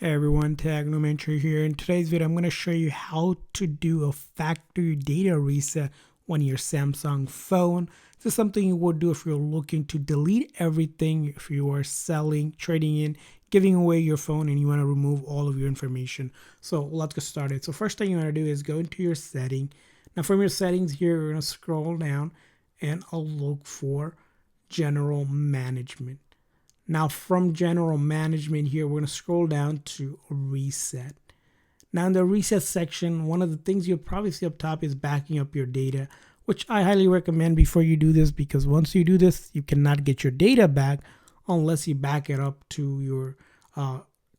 Hey everyone, Technomentary here. In today's video, I'm going to show you how to do a factory data reset on your Samsung phone. This is something you would do if you're looking to delete everything, if you are selling, trading in, giving away your phone, and you want to remove all of your information. So let's get started. So first thing you want to do is go into your setting. Now from your settings here, you're going to scroll down and I'll look for General Management. Now from general management here, we're going to scroll down to reset. Now in the reset section, one of the things you'll probably see up top is backing up your data, which I highly recommend before you do this, because once you do this, you cannot get your data back unless you back it up to your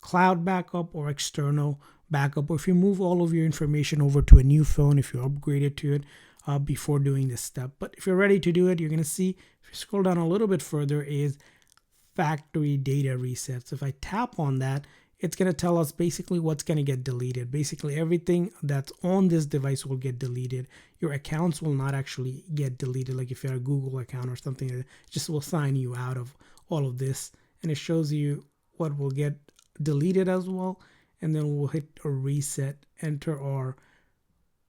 cloud backup or external backup, or if you move all of your information over to a new phone, if you upgrade it to it before doing this step. But if you're ready to do it, you're going to see, if you scroll down a little bit further, is factory data resets. If I tap on that, it's going to tell us basically what's going to get deleted. Basically everything that's on this device will get deleted. Your accounts will not actually get deleted. Like if you have a Google account or something, it just will sign you out of all of this, and it shows you what will get deleted as well. And then we'll hit a reset, enter our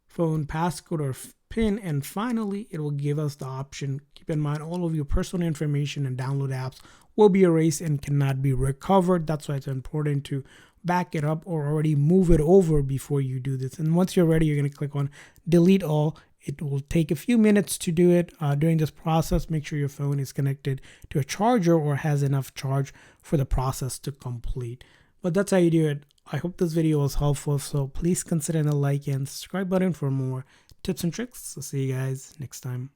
phone passcode or PIN, and finally it will give us the option. Keep in mind, all of your personal information and download apps will be erased and cannot be recovered. That's why it's important to back it up or already move it over before you do this. And once you're ready, you're going to click on delete all. It will take a few minutes to do it. During this process, make sure your phone is connected to a charger or has enough charge for the process to complete. But that's how you do it. I hope this video was helpful, so please consider the like and subscribe button for more tips and tricks. So see you guys next time.